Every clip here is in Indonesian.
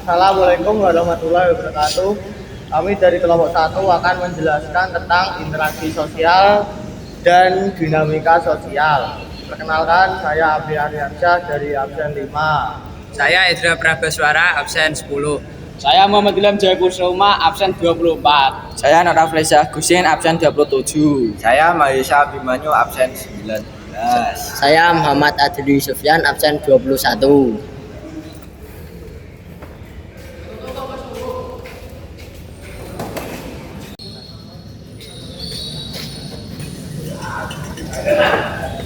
Assalamualaikum warahmatullahi wabarakatuh. Kami dari kelompok 1 akan menjelaskan tentang interaksi sosial dan dinamika sosial. Perkenalkan, saya Abdi Aryansyah dari absen 5. Saya Edra Prabaswara, absen 10. Saya Muhammad Ilham Jayakusuma, absen 24. Saya Nora Flesa Gusin, absen 27. Saya Mahesa Abimanyu, absen 19. Saya Muhammad Adli Sufyan, absen 21.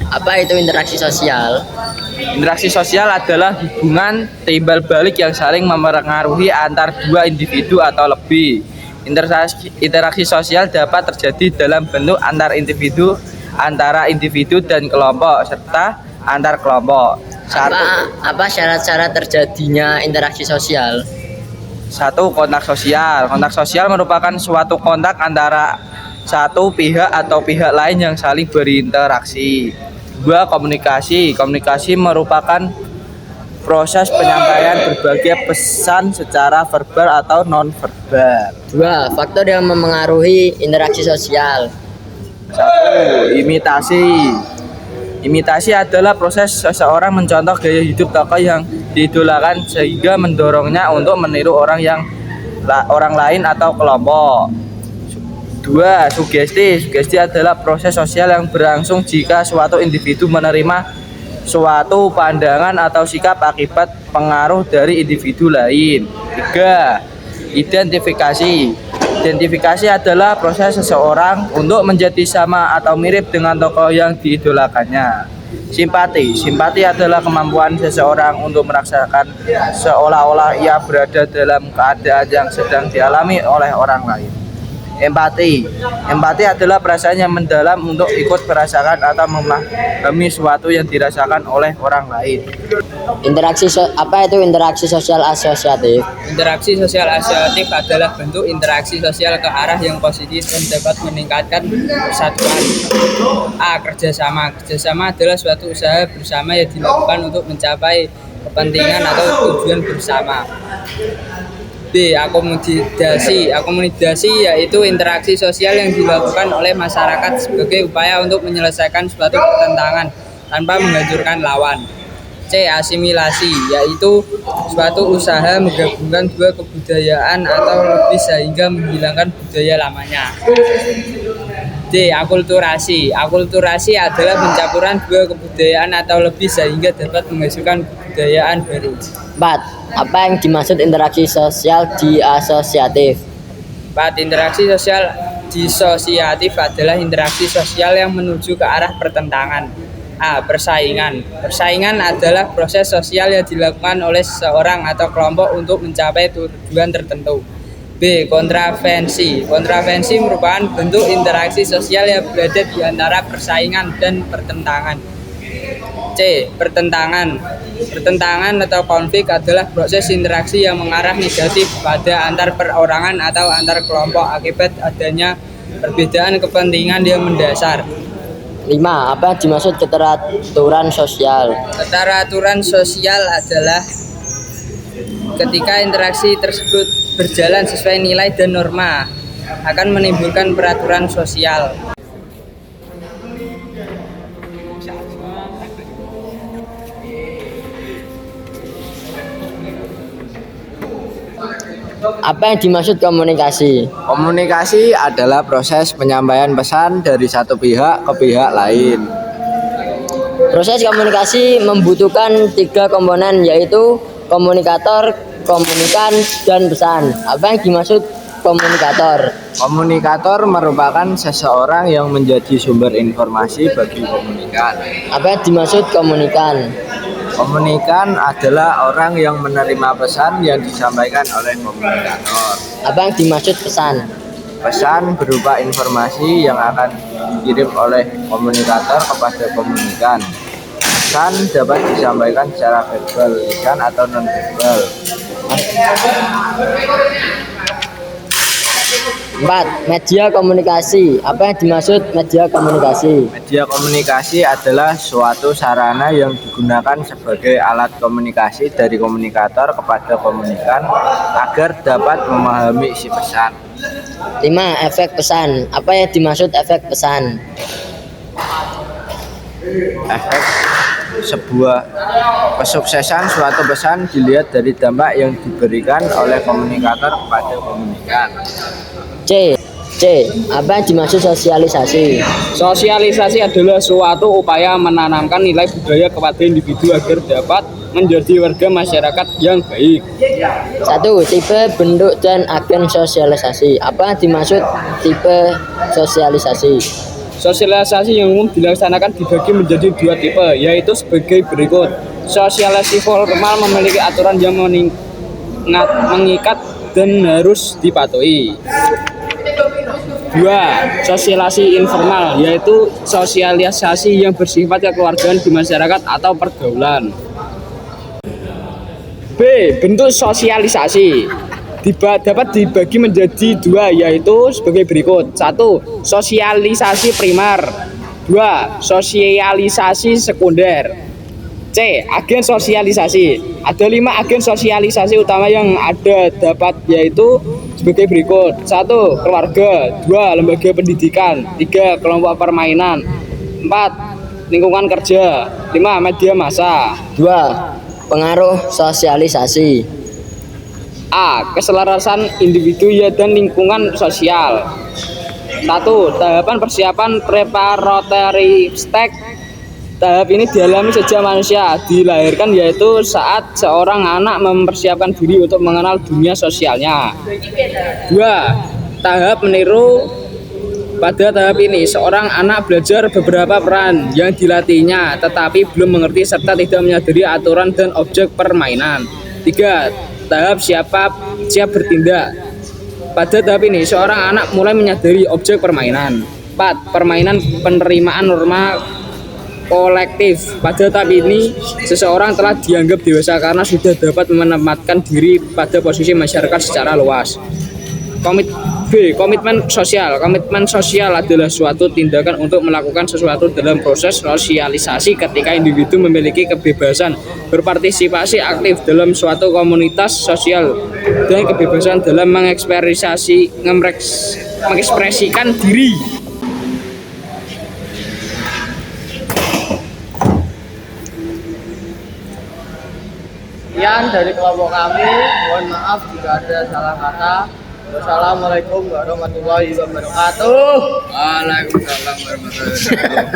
Apa itu interaksi sosial? Interaksi sosial adalah hubungan timbal balik yang saling mempengaruhi antar dua individu atau lebih. Interaksi sosial dapat terjadi dalam bentuk antar individu, antara individu dan kelompok, serta antar kelompok. Apa syarat-syarat terjadinya interaksi sosial? 1. Kontak sosial. Kontak sosial merupakan suatu kontak antara satu pihak atau pihak lain yang saling berinteraksi. 2. Komunikasi. Komunikasi merupakan proses penyampaian berbagai pesan secara verbal atau non-verbal. 2. Faktor yang memengaruhi interaksi sosial. 1. Imitasi. Imitasi adalah proses seseorang mencontoh gaya hidup tokoh yang diidolakan sehingga mendorongnya untuk meniru orang lain atau kelompok. 2. Sugesti. Sugesti adalah proses sosial yang berlangsung jika suatu individu menerima suatu pandangan atau sikap akibat pengaruh dari individu lain. 3. Identifikasi. Identifikasi adalah proses seseorang untuk menjadi sama atau mirip dengan tokoh yang diidolakannya. Simpati. Simpati adalah kemampuan seseorang untuk merasakan seolah-olah ia berada dalam keadaan yang sedang dialami oleh orang lain. Empati. Empati adalah perasaan yang mendalam untuk ikut merasakan atau memahami sesuatu yang dirasakan oleh orang lain. Apa itu interaksi sosial asosiatif? Interaksi sosial asosiatif adalah bentuk interaksi sosial ke arah yang positif dan dapat meningkatkan persatuan. A. Kerjasama. Kerjasama adalah suatu usaha bersama yang dilakukan untuk mencapai kepentingan atau tujuan bersama. B. Akomodasi. Akomodasi yaitu interaksi sosial yang dilakukan oleh masyarakat sebagai upaya untuk menyelesaikan suatu pertentangan tanpa menghancurkan lawan. C. Asimilasi yaitu suatu usaha menggabungkan dua kebudayaan atau lebih sehingga menghilangkan budaya lamanya. D. Akulturasi. Akulturasi adalah pencampuran dua kebudayaan atau lebih sehingga dapat menghasilkan kebudayaan baru. 4. Apa yang dimaksud interaksi sosial disosiatif? 4. Interaksi sosial disosiatif adalah interaksi sosial yang menuju ke arah pertentangan. A. Persaingan. Persaingan adalah proses sosial yang dilakukan oleh seseorang atau kelompok untuk mencapai tujuan tertentu. B. Kontravensi. Kontravensi merupakan bentuk interaksi sosial yang berada di antara persaingan dan pertentangan. C. Pertentangan. Pertentangan atau konflik adalah proses interaksi yang mengarah negatif pada antar perorangan atau antar kelompok akibat adanya perbedaan kepentingan yang mendasar. 5. Apa yang dimaksud keteraturan sosial? Keteraturan sosial adalah ketika interaksi tersebut berjalan sesuai nilai dan norma akan menimbulkan peraturan sosial. Apa yang dimaksud komunikasi? Komunikasi adalah proses penyampaian pesan dari satu pihak ke pihak lain. Proses komunikasi membutuhkan 3 komponen yaitu komunikator, komunikan, dan pesan. Apa yang dimaksud komunikator? Komunikator merupakan seseorang yang menjadi sumber informasi bagi komunikan. Apa yang dimaksud komunikan? Komunikan adalah orang yang menerima pesan yang disampaikan oleh komunikator. Apa yang dimaksud pesan? Pesan berupa informasi yang akan dikirim oleh komunikator kepada komunikan. Pesan dapat disampaikan secara verbal, lisan atau non-verbal. 4. Media komunikasi. Apa yang dimaksud media komunikasi? Media komunikasi adalah suatu sarana yang digunakan sebagai alat komunikasi dari komunikator kepada komunikan agar dapat memahami isi pesan. 5. Efek pesan. Apa yang dimaksud efek pesan? Efek sebuah kesuksesan suatu pesan dilihat dari dampak yang diberikan oleh komunikator kepada komunikan. C. Apa yang dimaksud sosialisasi? Sosialisasi adalah suatu upaya menanamkan nilai budaya kepada individu agar dapat menjadi warga masyarakat yang baik. 1. Tipe, bentuk, dan agen sosialisasi. Apa yang dimaksud tipe sosialisasi? Sosialisasi yang umum dilaksanakan dibagi menjadi 2 tipe, yaitu sebagai berikut. Sosialisasi formal memiliki aturan yang mengikat dan harus dipatuhi. 2. Sosialisasi informal, yaitu sosialisasi yang bersifat kekeluargaan di masyarakat atau pergaulan. B. Bentuk sosialisasi dapat dibagi menjadi 2, yaitu sebagai berikut. 1. Sosialisasi primer. 2. Sosialisasi sekunder. C. Agen sosialisasi. Ada 5 agen sosialisasi utama yang dapat yaitu sebagai berikut. 1. Keluarga. 2. Lembaga pendidikan. 3. Kelompok permainan. 4. Lingkungan kerja. 5. Media massa. 2. Pengaruh sosialisasi. A. Keselarasan individu dan lingkungan sosial. 1. Tahapan persiapan preparatory stage. Tahap ini dialami sejak manusia dilahirkan, yaitu saat seorang anak mempersiapkan diri untuk mengenal dunia sosialnya. 2. Tahap meniru. Pada tahap ini, seorang anak belajar beberapa peran yang dilatihnya, tetapi belum mengerti serta tidak menyadari aturan dan objek permainan. 3. Tahap siap bertindak. Pada tahap ini, seorang anak mulai menyadari objek permainan. 4. Permainan penerimaan norma kolektif. Pada tahap ini, seseorang telah dianggap dewasa karena sudah dapat menempatkan diri pada posisi masyarakat secara luas. Komitmen sosial. Komitmen sosial adalah suatu tindakan untuk melakukan sesuatu dalam proses sosialisasi ketika individu memiliki kebebasan berpartisipasi aktif dalam suatu komunitas sosial dan kebebasan dalam mengekspresikan diri. Sekian dari kelompok kami. Mohon maaf jika ada salah kata. Wassalamualaikum warahmatullahi wabarakatuh. Waalaikumsalam warahmatullahi wabarakatuh.